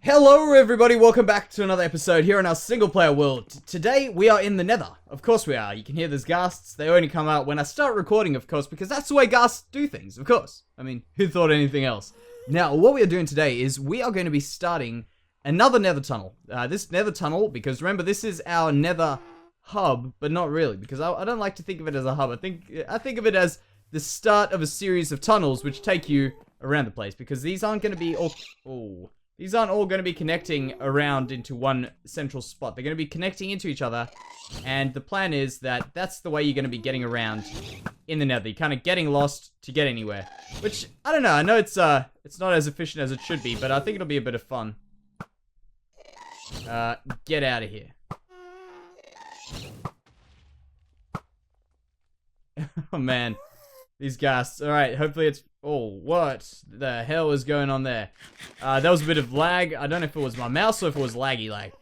Hello everybody, welcome back to another episode here in our single player world. Today we are in the Nether. Of course we are. You can hear there's ghasts. They only come out when I start recording, of course, because that's the way ghasts do things, of course. I mean, who thought anything else? Now, what we are doing today is we are going to be starting another Nether tunnel. This Nether tunnel, because remember this is our Nether hub, but not really, because I don't like to think of it as a hub. I think of it as the start of a series of tunnels which take you around the place, because these aren't going to be all... These aren't all going to be connecting around into one central spot. They're going to be connecting into each other. And the plan is that that's the way you're going to be getting around in the Nether. You're kind of getting lost to get anywhere. Which, I don't know. I know it's not as efficient as it should be, but I think it'll be a bit of fun. Get out of here. Oh, man. These ghasts. Alright, hopefully it's... Oh, what the hell is going on there? That was a bit of lag. I don't know if it was my mouse or if it was laggy lag.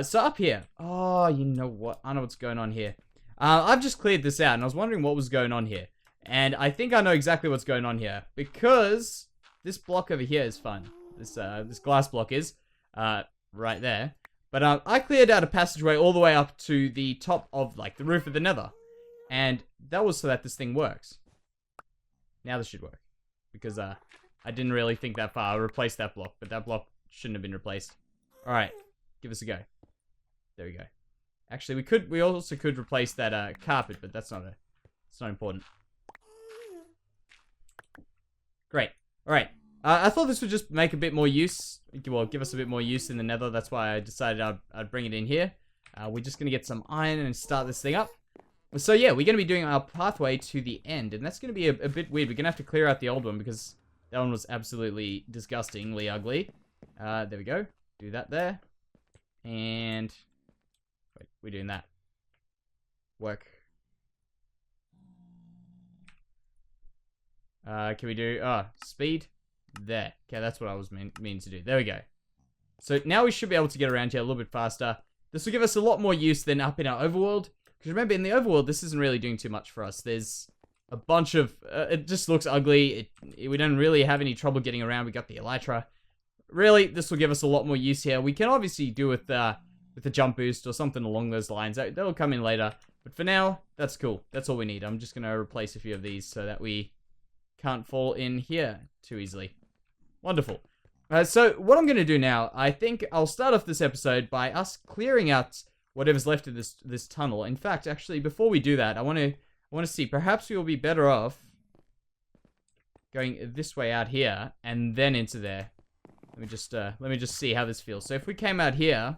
So up here. Oh, you know what? I know what's going on here. I've just cleared this out and I was wondering what was going on here. And I think I know exactly what's going on here. Because this block over here is fun. This glass block is. Right there. But I cleared out a passageway all the way up to the top of, like, the roof of the Nether. And that was so that this thing works. Now this should work. Because, I didn't really think that far. I replaced that block, but that block shouldn't have been replaced. Alright, give us a go. There we go. Actually, we also could replace that, carpet, but it's not important. Great. Alright. I thought this would just make a bit more use. Well, give us a bit more use in the Nether. That's why I decided I'd bring it in here. We're just gonna get some iron and start this thing up. So yeah, we're going to be doing our pathway to the end, and that's going to be a bit weird. We're going to have to clear out the old one, because that one was absolutely disgustingly ugly. There we go. Do that there. And... Wait, we're doing that. Work. Can we do... speed? There. Okay, that's what I was meaning to do. There we go. So now we should be able to get around here a little bit faster. This will give us a lot more use than up in our overworld. Because remember, in the overworld, this isn't really doing too much for us. There's a bunch of... it just looks ugly. We don't really have any trouble getting around. We got the elytra. Really, this will give us a lot more use here. We can obviously do with the jump boost or something along those lines. That'll come in later. But for now, that's cool. That's all we need. I'm just going to replace a few of these so that we can't fall in here too easily. Wonderful. So, what I'm going to do now, I think I'll start off this episode by us clearing out whatever's left of this tunnel. In fact, actually, before we do that, I want to see. Perhaps we will be better off going this way out here and then into there. Let me just see how this feels. So if we came out here,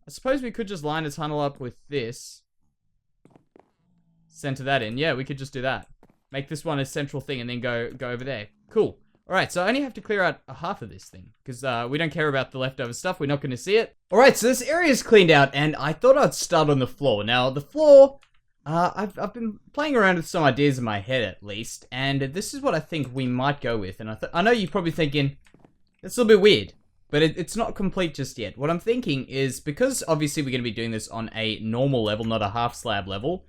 I suppose we could just line a tunnel up with this. Center that in. Yeah, we could just do that. Make this one a central thing and then go over there. Cool. Alright, so I only have to clear out half of this thing, because we don't care about the leftover stuff, we're not going to see it. Alright, so this area is cleaned out, and I thought I'd start on the floor. Now, the floor, I've been playing around with some ideas in my head, at least, and this is what I think we might go with. And I know you're probably thinking, it's a little bit weird, but it's not complete just yet. What I'm thinking is, because obviously we're going to be doing this on a normal level, not a half slab level,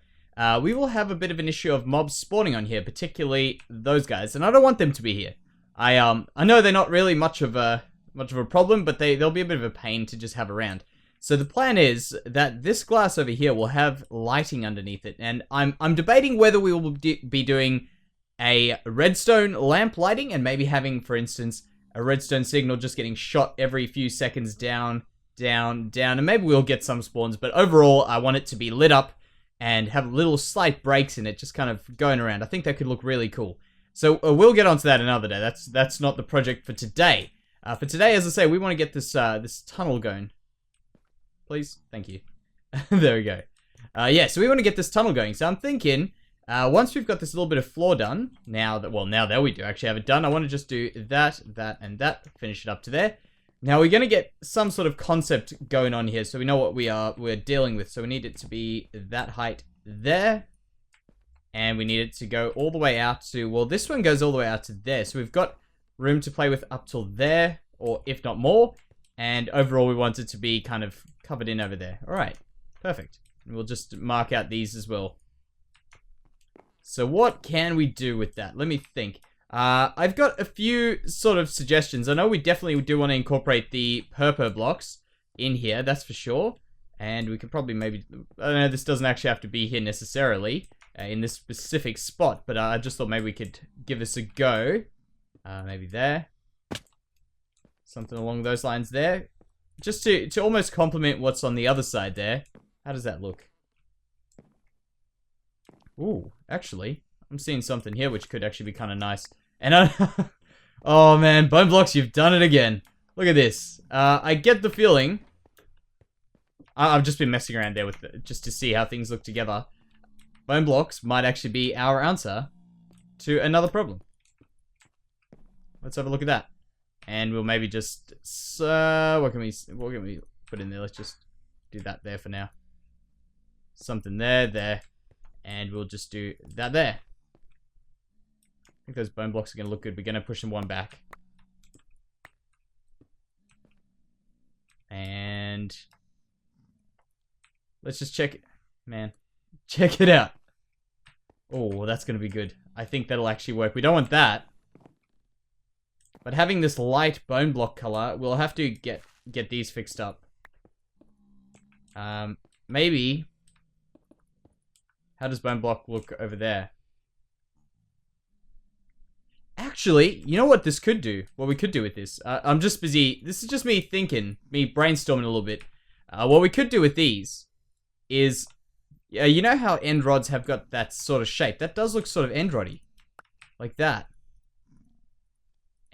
we will have a bit of an issue of mobs spawning on here, particularly those guys, and I don't want them to be here. I know they're not really much of a problem, but they'll be a bit of a pain to just have around. So the plan is that this glass over here will have lighting underneath it, and I'm debating whether we will be doing a redstone lamp lighting, and maybe having, for instance, a redstone signal just getting shot every few seconds down, down, down, and maybe we'll get some spawns, but overall I want it to be lit up and have little slight breaks in it, just kind of going around. I think that could look really cool. So we'll get onto that another day. That's not the project for today. For today, as I say, we want to get this this tunnel going. Please, thank you. There we go. Yeah, so we want to get this tunnel going. So I'm thinking, once we've got this little bit of floor done, now that we do actually have it done, I want to just do that, and that, finish it up to there. Now we're going to get some sort of concept going on here, so we know what we're dealing with. So we need it to be that height there. And we need it to go all the way out to... Well, this one goes all the way out to there. So we've got room to play with up till there, or if not more. And overall, we want it to be kind of covered in over there. Alright, perfect. And we'll just mark out these as well. So what can we do with that? Let me think. I've got a few sort of suggestions. I know we definitely do want to incorporate the purple blocks in here, that's for sure. And we could probably maybe, I don't know, this doesn't actually have to be here necessarily in this specific spot, but I just thought maybe we could give this a go. Maybe there. Something along those lines there. Just to almost complement what's on the other side there. How does that look? Ooh, actually, I'm seeing something here which could actually be kind of nice. And oh man, bone blocks, you've done it again. Look at this. I get the feeling. I've just been messing around there with just to see how things look together. Bone blocks might actually be our answer to another problem. Let's have a look at that. And we'll maybe just, what can we put in there? Let's just do that there for now. Something there. And we'll just do that there. I think those bone blocks are going to look good. We're going to push them one back. And let's just check it. Man, check it out. Oh, that's going to be good. I think that'll actually work. We don't want that. But having this light bone block color, we'll have to get these fixed up. Maybe. How does bone block look over there? Actually, you know what this could do? What we could do with this? I'm just busy. This is just me thinking, me brainstorming a little bit. What we could do with these is, you know how end rods have got that sort of shape? That does look sort of end roddy, like that.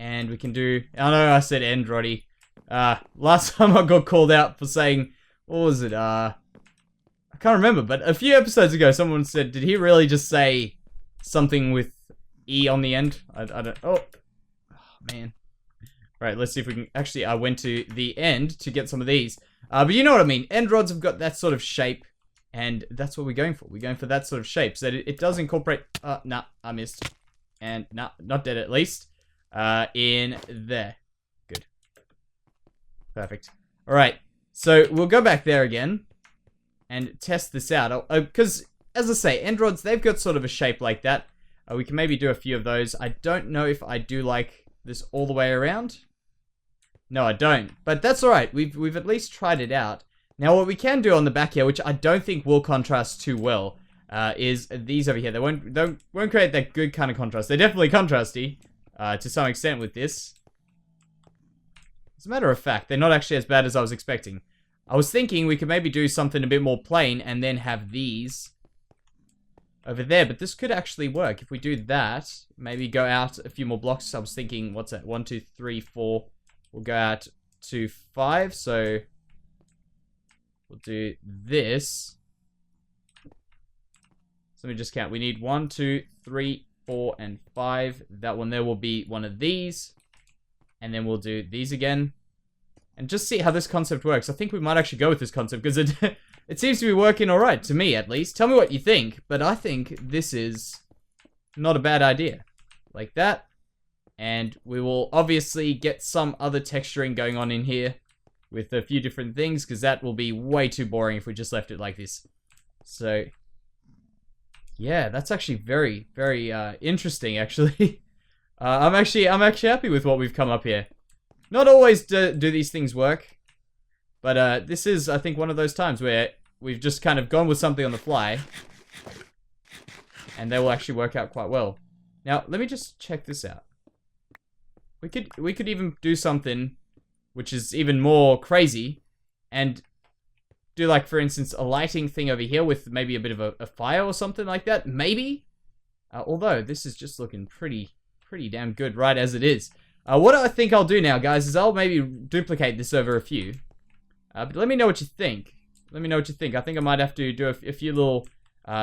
And we can do, I know I said end roddy. Last time I got called out for saying, what was it? I can't remember, but a few episodes ago, someone said, did he really just say something with E on the end? I don't, oh man. Right, let's see if we can, actually, I went to the end to get some of these. But you know what I mean. End rods have got that sort of shape, and that's what we're going for. We're going for that sort of shape, so that it does incorporate, nah, I missed. And, nah, not dead at least. In there. Good. Perfect. Alright, so we'll go back there again and test this out. Because, as I say, end rods, they've got sort of a shape like that. We can maybe do a few of those. I don't know if I do like this all the way around. No, I don't. But that's alright. We've at least tried it out. Now, what we can do on the back here, which I don't think will contrast too well, is these over here. They won't create that good kind of contrast. They're definitely contrasty, to some extent with this. As a matter of fact, they're not actually as bad as I was expecting. I was thinking we could maybe do something a bit more plain and then have these over there, but this could actually work. If we do that, maybe go out a few more blocks. I was thinking, what's that? 1, 2, 3, 4. We'll go out to 5, so we'll do this. So let me just count. We need 1, 2, 3, 4, and 5. That one there will be one of these. And then we'll do these again. And just see how this concept works. I think we might actually go with this concept, because it seems to be working alright, to me at least. Tell me what you think, but I think this is not a bad idea. Like that. And we will obviously get some other texturing going on in here with a few different things, because that will be way too boring if we just left it like this. So, yeah, that's actually very, very interesting, actually. I'm actually happy with what we've come up here. Not always do these things work, but this is, I think, one of those times where we've just kind of gone with something on the fly, and they will actually work out quite well. Now, let me just check this out. We could even do something which is even more crazy, and do, like, for instance, a lighting thing over here with maybe a bit of a fire or something like that, maybe? Although, this is just looking pretty damn good right as it is. What I think I'll do now, guys, is I'll maybe duplicate this over a few. But let me know what you think. Let me know what you think. I think I might have to do a few little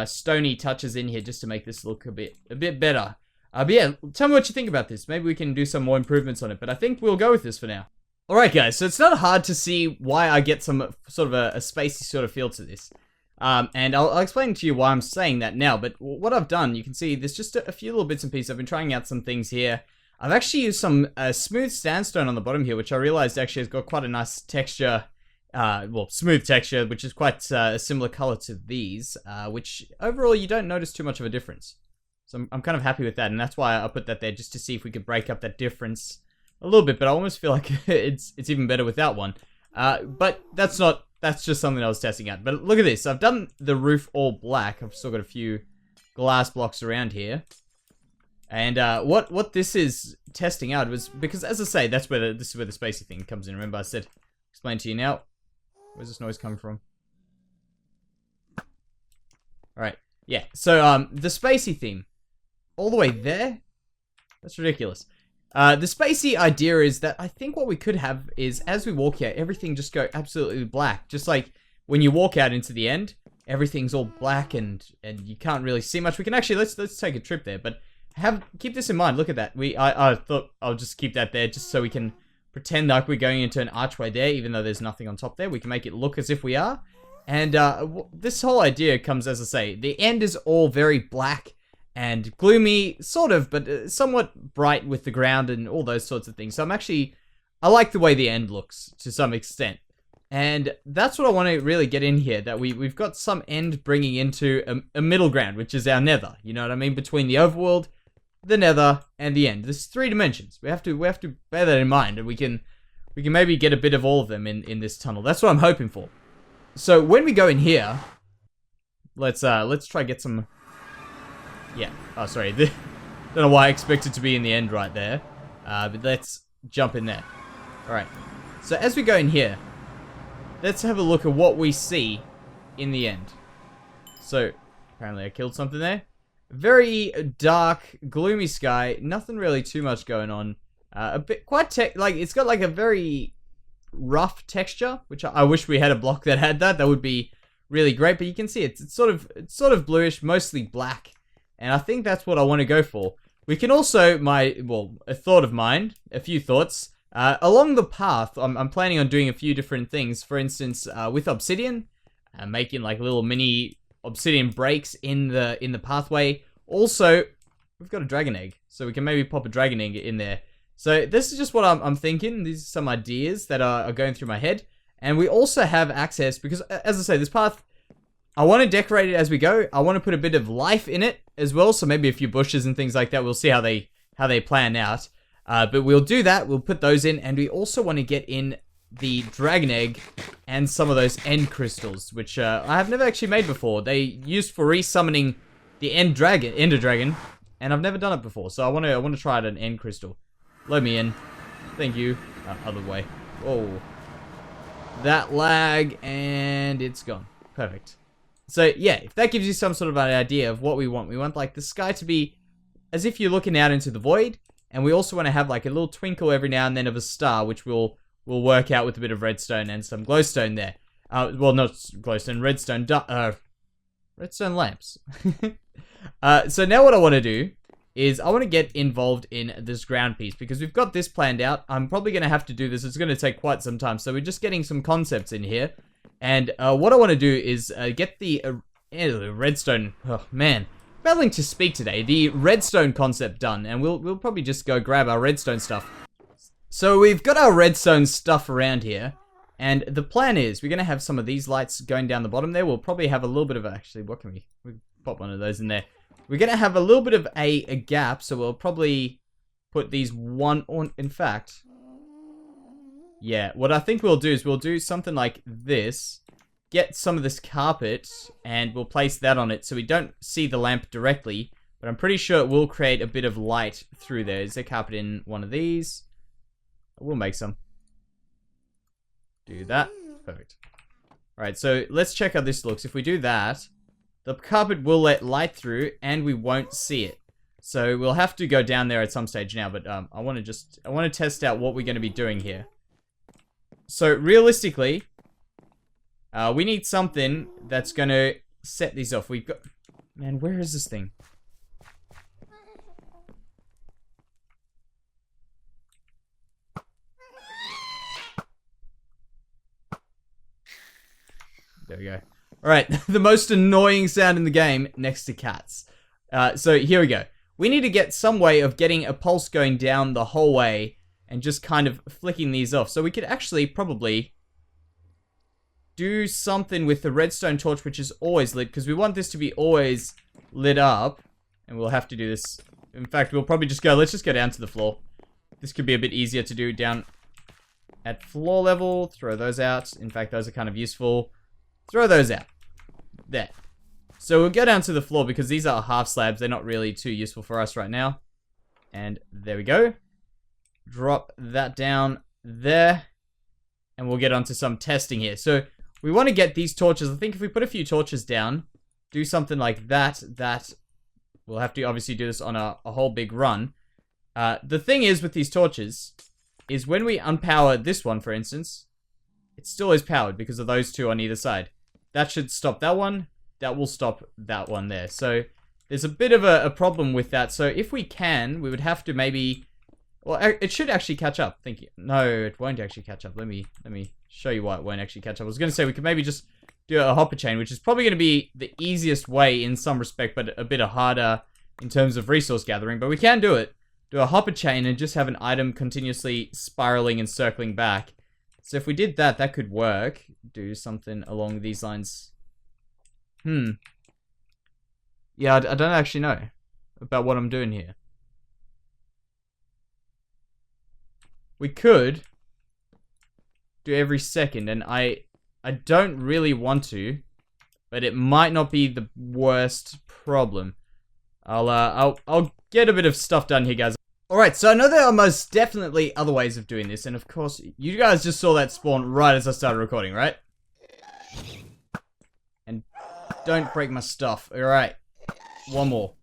stony touches in here just to make this look a bit better. But yeah, tell me what you think about this. Maybe we can do some more improvements on it. But I think we'll go with this for now. Alright, guys, so it's not hard to see why I get some sort of a spacey sort of feel to this. And I'll explain to you why I'm saying that now. But what I've done, you can see there's just a few little bits and pieces. I've been trying out some things here. I've actually used some smooth sandstone on the bottom here, which I realized actually has got quite a nice texture, well, smooth texture, which is quite a similar color to these, which overall you don't notice too much of a difference. So I'm kind of happy with that, and that's why I put that there, just to see if we could break up that difference a little bit, but I almost feel like it's even better without one. But that's just something I was testing out. But look at this. I've done the roof all black. I've still got a few glass blocks around here. And what this is testing out was, because as I say, this is where the spacey thing comes in. Remember I said, explain to you now. Where's this noise coming from? Alright, yeah. So the spacey theme, all the way there? That's ridiculous. The spacey idea is that I think what we could have is, as we walk here, everything just go absolutely black. Just like when you walk out into the end, everything's all black and you can't really see much. We can actually, let's take a trip there, but keep this in mind. Look at that. I thought I'll just keep that there just so we can pretend like we're going into an archway there, even though there's nothing on top there. We can make it look as if we are. And this whole idea comes, as I say, the end is all very black and gloomy, sort of, but somewhat bright with the ground and all those sorts of things. So I like the way the end looks to some extent. And that's what I want to really get in here, that we've got some end bringing into a middle ground, which is our nether. You know what I mean? Between the overworld, the nether, and the end. There's 3 dimensions. We have to bear that in mind, and we can maybe get a bit of all of them in this tunnel. That's what I'm hoping for. So when we go in here, let's try get some. Yeah. Oh, sorry. Don't know why I expected to be in the end right there. But let's jump in there. Alright. So as we go in here, let's have a look at what we see in the end. So, apparently I killed something there. Very dark, gloomy sky. Nothing really too much going on. A bit, it's got like a very rough texture, which I wish we had a block that had that. That would be really great, but you can see it's sort of bluish, mostly black. And I think that's what I want to go for. We can also, a thought of mine, a few thoughts. Along the path, I'm planning on doing a few different things. For instance, with obsidian, making like little mini obsidian breaks in the pathway. Also, we've got a dragon egg, so we can maybe pop a dragon egg in there. So this is just what I'm thinking. These are some ideas that are going through my head. And we also have access, because as I say, this path, I want to decorate it as we go. I want to put a bit of life in it as well, so maybe a few bushes and things like that. We'll see how they plan out. But we'll do that. We'll put those in, and we also want to get in the dragon egg and some of those end crystals, which I have never actually made before. They used for resummoning the ender dragon, and I've never done it before. So I want to try out an end crystal. Let me in. Thank you. Other way. Whoa. That lag, and it's gone. Perfect. So yeah, if that gives you some sort of an idea of what we want like the sky to be as if you're looking out into the void, and we also want to have like a little twinkle every now and then of a star, which we'll work out with a bit of redstone and some glowstone there. Well, not glowstone, redstone lamps. So now what I want to do is I want to get involved in this ground piece, because we've got this planned out. I'm probably going to have to do this. It's going to take quite some time. So we're just getting some concepts in here. And what I want to do is get the redstone. Oh, man. Battling to speak today. The redstone concept done. And we'll probably just go grab our redstone stuff. So we've got our redstone stuff around here. And the plan is we're going to have some of these lights going down the bottom there. We'll probably have a little bit of actually, what can we pop one of those in there. We're going to have a little bit of a gap, so we'll probably put these one on. In fact, yeah, what I think we'll do is we'll do something like this. Get some of this carpet, and we'll place that on it so we don't see the lamp directly. But I'm pretty sure it will create a bit of light through there. Is there carpet in one of these? We'll make some. Do that. Perfect. Alright, so let's check how this looks. If we do that, the carpet will let light through, and we won't see it. So we'll have to go down there at some stage now, but I want to test out what we're going to be doing here. So realistically, we need something that's going to set these off. We've got... Man, where is this thing? There we go. Alright, the most annoying sound in the game next to cats. So here we go. We need to get some way of getting a pulse going down the whole way and just kind of flicking these off. So we could actually probably do something with the redstone torch, which is always lit, because we want this to be always lit up. And we'll have to do this. In fact, we'll probably just go, let's just go down to the floor. This could be a bit easier to do down at floor level. Throw those out. In fact, those are kind of useful. Throw those out. There. So we'll go down to the floor because these are half slabs. They're not really too useful for us right now. And there we go. Drop that down there. And we'll get onto some testing here. So we want to get these torches. I think if we put a few torches down, do something like that, we'll have to obviously do this on a whole big run. The thing is with these torches, is when we unpower this one, for instance, it still is powered because of those two on either side. That should stop that one. That will stop that one there. So there's a bit of a problem with that. So if we can, we would have to maybe... Well, it should actually catch up. Thank you. No, it won't actually catch up. Let me show you why it won't actually catch up. I was going to say we could maybe just do a hopper chain, which is probably going to be the easiest way in some respect, but a bit harder in terms of resource gathering. But we can do it. Do a hopper chain and just have an item continuously spiraling and circling back. So if we did that, that could work. Do something along these lines. Yeah, I don't actually know about what I'm doing here. We could do every second, and I don't really want to, but it might not be the worst problem. I'll get a bit of stuff done here, guys. Alright, so I know there are most definitely other ways of doing this, and of course, you guys just saw that spawn right as I started recording, right? And don't break my stuff. Alright, one more.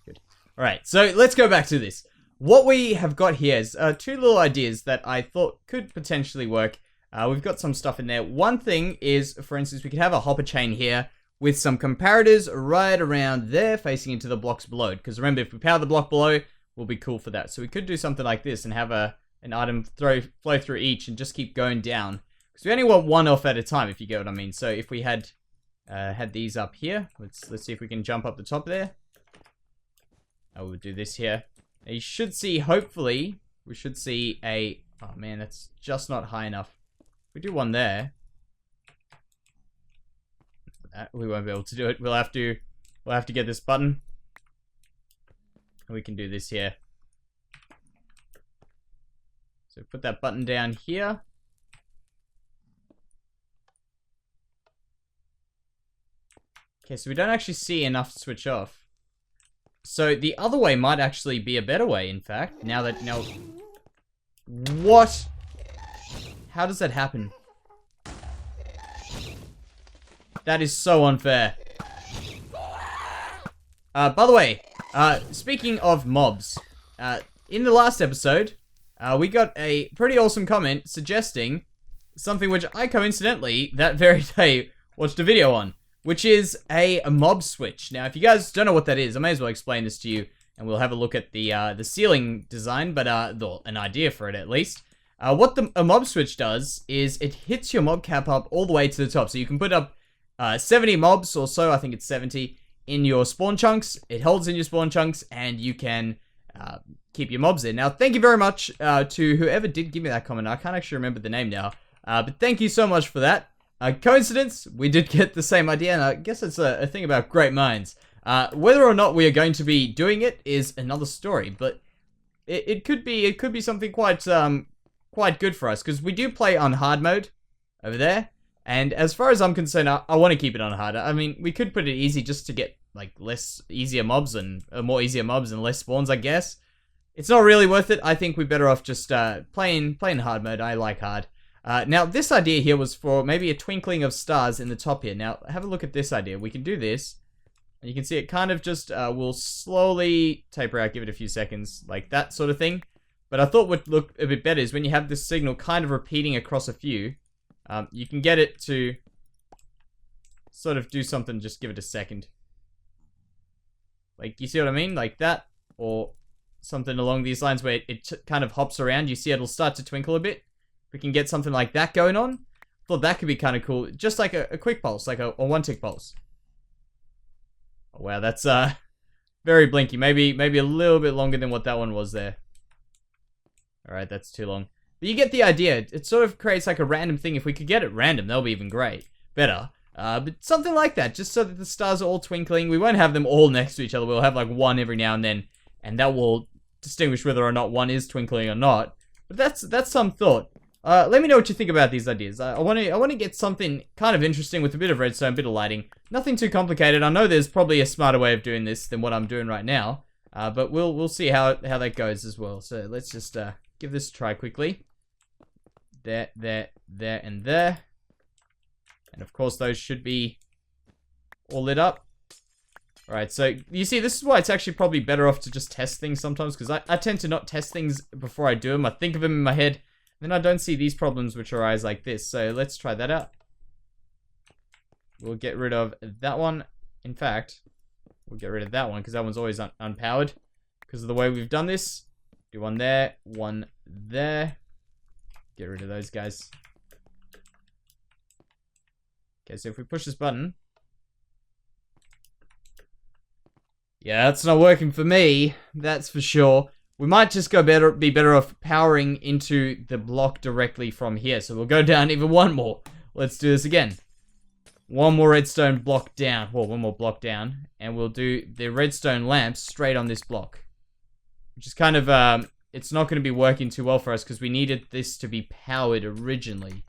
Good. Alright, so let's go back to this. What we have got here is two little ideas that I thought could potentially work. We've got some stuff in there. One thing is, for instance, we could have a hopper chain here with some comparators right around there facing into the blocks below. Because remember, if we power the block below, we'll be cool for that. So we could do something like this and have an item flow through each and just keep going down. Because we only want one off at a time, if you get what I mean. So if we had these up here, let's see if we can jump up the top there. We'll do this here. Now you should see, hopefully, we should see a... Oh man, that's just not high enough. We do one there. We won't be able to do it. We'll have to get this button. And we can do this here. So put that button down here. Okay, so we don't actually see enough to switch off. So the other way might actually be a better way, in fact. Now... What? How does that happen? That is so unfair. By the way, speaking of mobs, in the last episode, we got a pretty awesome comment suggesting something which I coincidentally, that very day, watched a video on. Which is a mob switch. Now, if you guys don't know what that is, I may as well explain this to you, and we'll have a look at the ceiling design, but an idea for it at least. What a mob switch does is it hits your mob cap up all the way to the top. So you can put up 70 mobs or so, I think it's 70, in your spawn chunks. It holds in your spawn chunks, and you can keep your mobs in. Now, thank you very much to whoever did give me that comment. I can't actually remember the name now, but thank you so much for that. Coincidence, we did get the same idea, and I guess it's a thing about great minds. Whether or not we are going to be doing it is another story, but it could be something quite good for us, because we do play on hard mode over there, and as far as I'm concerned, I want to keep it on hard. I mean, we could put it easy just to get like easier mobs and more easier mobs and less spawns, I guess. It's not really worth it. I think we're better off just playing hard mode. I like hard. Now, this idea here was for maybe a twinkling of stars in the top here. Now, have a look at this idea. We can do this, and you can see it kind of just will slowly taper out, give it a few seconds, like that sort of thing. But I thought what looked a bit better is when you have this signal kind of repeating across a few, you can get it to sort of do something, just give it a second. Like, you see what I mean? Like that, or something along these lines where it kind of hops around. You see it'll start to twinkle a bit. We can get something like that going on. Thought that could be kind of cool. Just like a quick pulse, like a one-tick pulse. Oh, wow, that's very blinky. Maybe a little bit longer than what that one was there. Alright, that's too long. But you get the idea. It sort of creates like a random thing. If we could get it random, that'll be even great. Better. But something like that, just so that the stars are all twinkling. We won't have them all next to each other. We'll have like one every now and then, and that will distinguish whether or not one is twinkling or not. But that's some thought. Let me know what you think about these ideas. I want to get something kind of interesting with a bit of redstone, a bit of lighting. Nothing too complicated. I know there's probably a smarter way of doing this than what I'm doing right now. But we'll see how that goes as well. So let's just give this a try quickly. There, and there. And of course those should be all lit up. Alright, so you see, this is why it's actually probably better off to just test things sometimes, because I tend to not test things before I do them. I think of them in my head, and then I don't see these problems which arise like this. So let's try that out. We'll get rid of that one. In fact, we'll get rid of that one, because that one's always unpowered, because of the way we've done this. Do one there, one there. Get rid of those guys. Okay, so if we push this button... Yeah, that's not working for me. That's for sure. We might just be better off powering into the block directly from here. So we'll go down even one more. Let's do this again. One more redstone block down. Well, one more block down. And we'll do the redstone lamps straight on this block. Which is kind of, it's not going to be working too well for us because we needed this to be powered originally.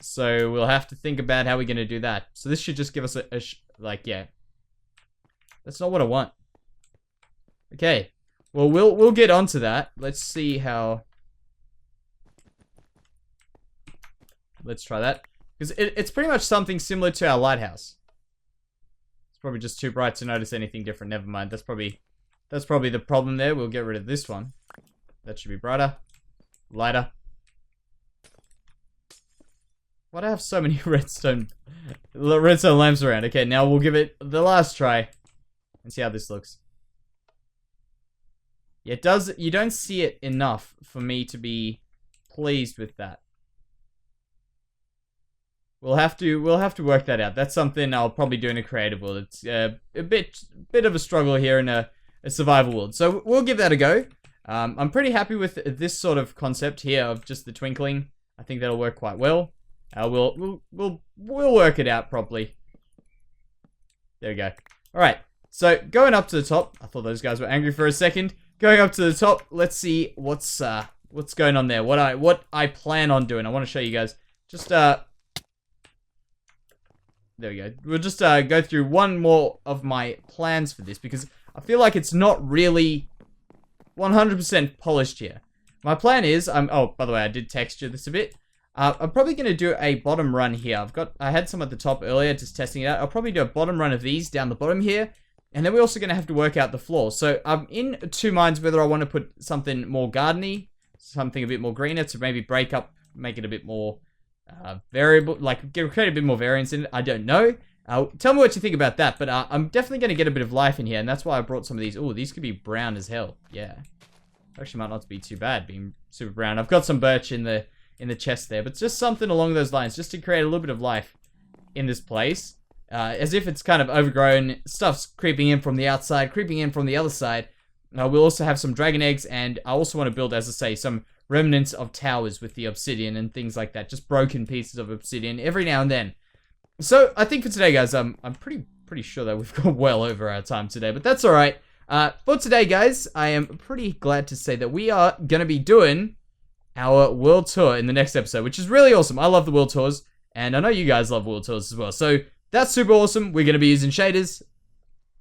So we'll have to think about how we're going to do that. So this should just give us yeah. That's not what I want. Okay. Well, we'll get onto that. Let's see how... Let's try that. Because it's pretty much something similar to our lighthouse. It's probably just too bright to notice anything different. Never mind. That's probably the problem there. We'll get rid of this one. That should be brighter. Lighter. Why do I have so many redstone lamps around? Okay, now we'll give it the last try and see how this looks. Yeah, it does. You don't see it enough for me to be pleased with that. We'll have to work that out. That's something I'll probably do in a creative world. It's a bit of a struggle here in a survival world. So we'll give that a go. I'm pretty happy with this sort of concept here of just the twinkling. I think that'll work quite well. We'll work it out properly. There we go. All right. So going up to the top, I thought those guys were angry for a second. Going up to the top, let's see what's going on there. What I plan on doing. I want to show you guys. Just there we go. We'll just go through one more of my plans for this because I feel like it's not really 100% polished here. My plan is oh, by the way, I did texture this a bit. I'm probably going to do a bottom run here. I had some at the top earlier, just testing it out. I'll probably do a bottom run of these down the bottom here. And then we're also going to have to work out the floor. So I'm in two minds whether I want to put something more gardeny, something a bit more greener to maybe break up, make it a bit more variable, like create a bit more variance in it. I don't know. Tell me what you think about that. But I'm definitely going to get a bit of life in here. And that's why I brought some of these. Oh, these could be brown as hell. Yeah. Actually might not be too bad being super brown. I've got some birch in the chest there. But just something along those lines. Just to create a little bit of life in this place. As if it's kind of overgrown, stuff's creeping in from the outside, creeping in from the other side. We'll also have some dragon eggs, and I also want to build, as I say, some remnants of towers with the obsidian and things like that. Just broken pieces of obsidian every now and then. So, I think for today, guys, I'm pretty sure that we've gone well over our time today, but that's alright. For today, guys, I am pretty glad to say that we are going to be doing our world tour in the next episode, which is really awesome. I love the world tours, and I know you guys love world tours as well, so... That's super awesome. We're going to be using shaders.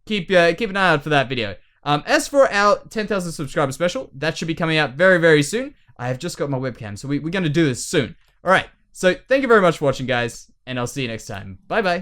Keep an eye out for that video. As for our 10,000 subscriber special, that should be coming out very, very soon. I have just got my webcam, so we're going to do this soon. All right. So thank you very much for watching, guys, and I'll see you next time. Bye-bye.